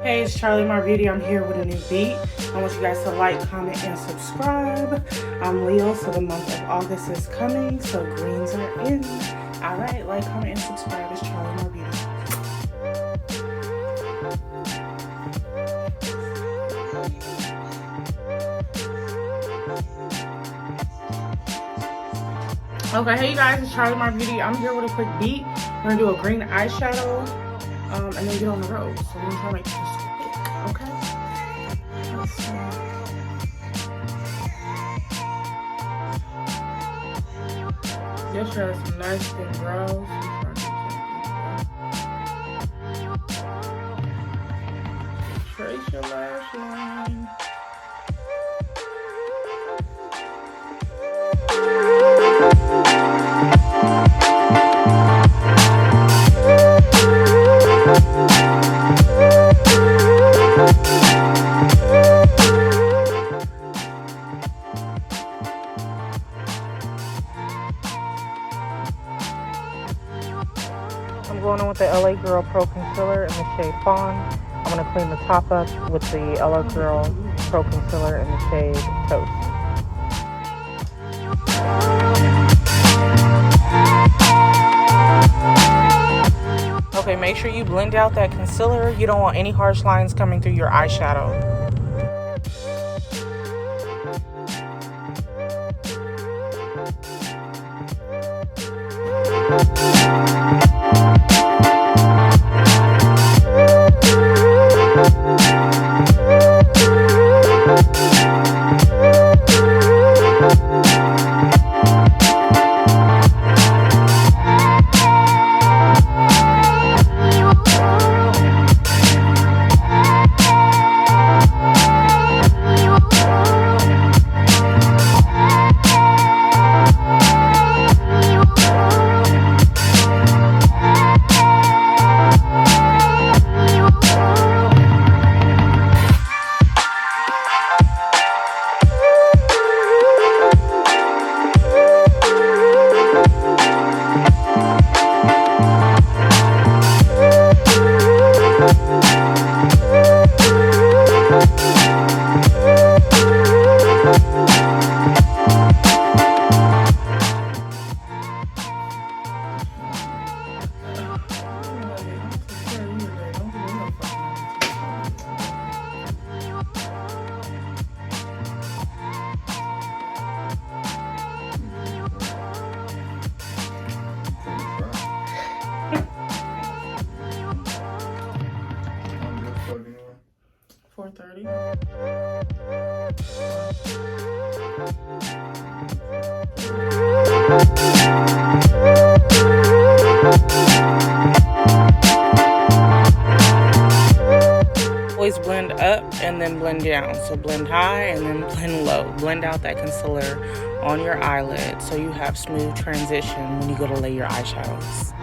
Hey, it's Charlie My Beauty. I'm here with a new beat. I want you guys to like, comment, and subscribe. I'm Leo, so the month of August is coming, so greens are in. Alright, like, comment, and subscribe. It's Charlie My Beauty. Okay, hey you guys, it's Charlie My Beauty. I'm here with a quick beat. We're gonna do a green eyeshadow, and then get on the road. So we're gonna try to make this quick, okay? Let's see. Just try some nice thin brows. Trace your lash line. I'm going on with the LA Girl Pro Concealer in the shade Fawn. I'm going to clean the top up with the LA Girl Pro Concealer in the shade Toast. Okay, make sure you blend out that concealer. You don't want any harsh lines coming through your eyeshadow. Always blend up and then blend down. So blend high and then blend low. Blend out that concealer on your eyelid so you have smooth transition when you go to lay your eyeshadows.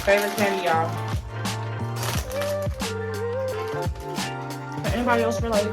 Favorite candy, y'all. Anybody else relate?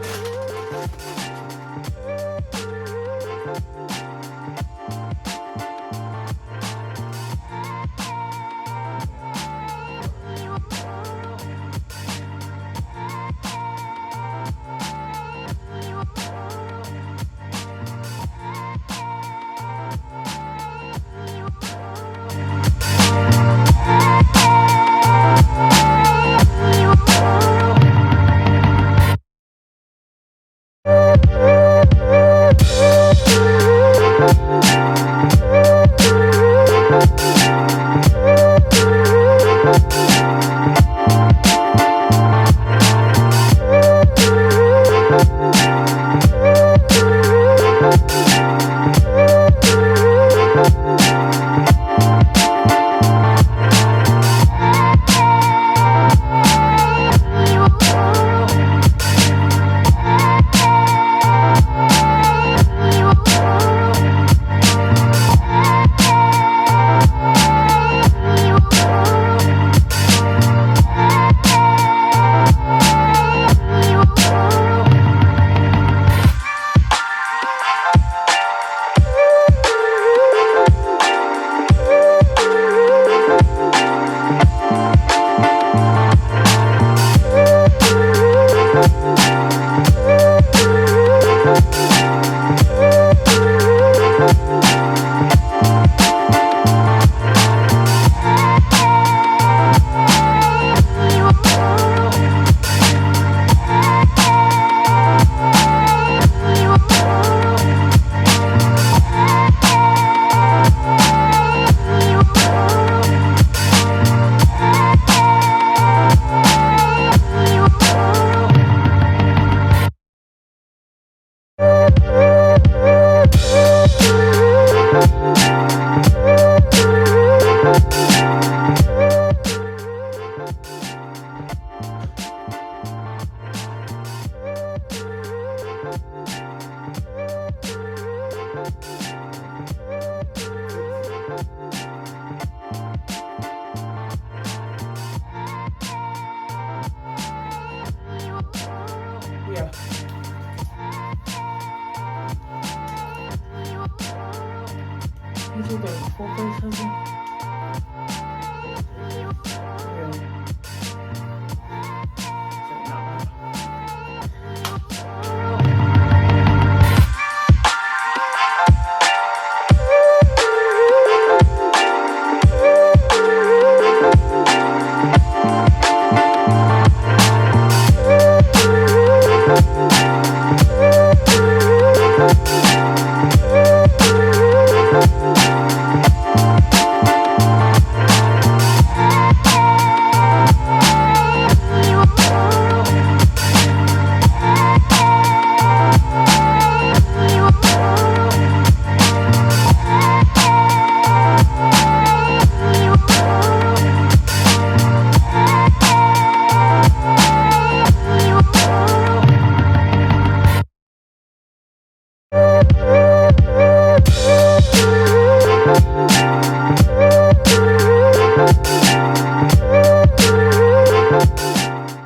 you the full face husband?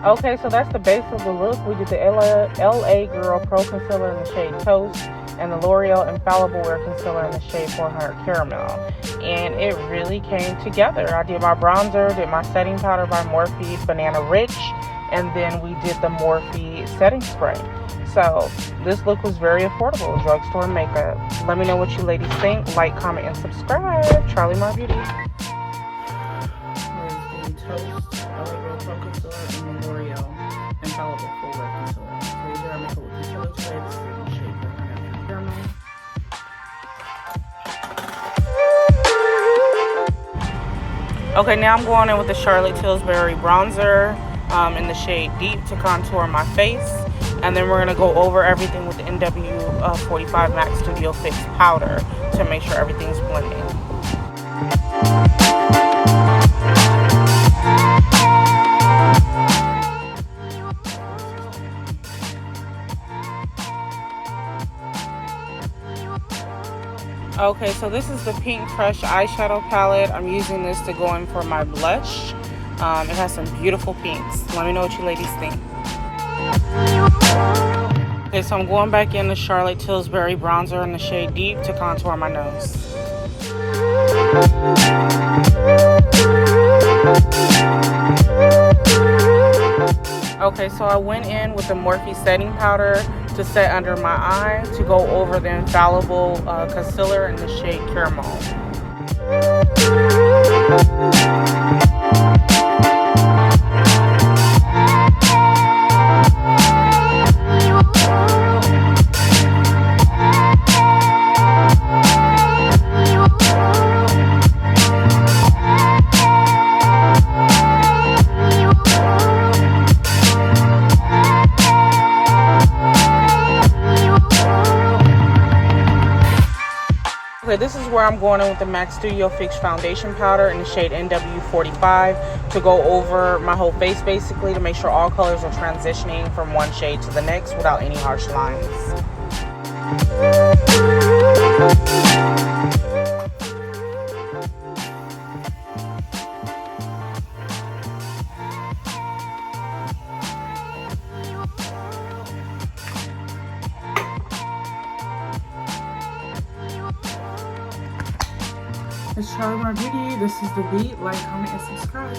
Okay, so that's the base of the look. We did the LA Girl Pro Concealer in the shade Toast and the L'Oreal Infallible Wear Concealer in the shade 400 Caramel. And it really came together. I did my bronzer, did my setting powder by Morphe Banana Rich, and then we did the Morphe setting spray. So this look was very affordable. Drugstore makeup. Let me know what you ladies think. Like, comment, and subscribe. Charlie Mar Beauty. Toast, LA Girl Pro Concealer, and the L'Oreal Infallible Full Wear Concealer. So we did our makeup with concealer today. This is in the shade 400 Caramel. Okay, now I'm going in with the Charlotte Tilbury bronzer in the shade Deep to contour my face. And then we're going to go over everything with the NW45 Max Studio Fix powder to make sure everything's blending. Okay, so this is the Pink Crush eyeshadow palette. I'm using this to go in for my blush. It has some beautiful pinks. Let me know what you ladies think. Okay, so I'm going back in the Charlotte Tilbury bronzer in the shade Deep to contour my nose. Okay, so I went in with the Morphe setting powder to set under my eye to go over the Infallible concealer in the shade Caramel. Okay, this is where I'm going in with the MAC Studio Fix foundation powder in the shade NW45 to go over my whole face basically to make sure all colors are transitioning from one shade to the next without any harsh lines. It's Charlie Mar Beauty. This is the beat. Like, comment, and subscribe.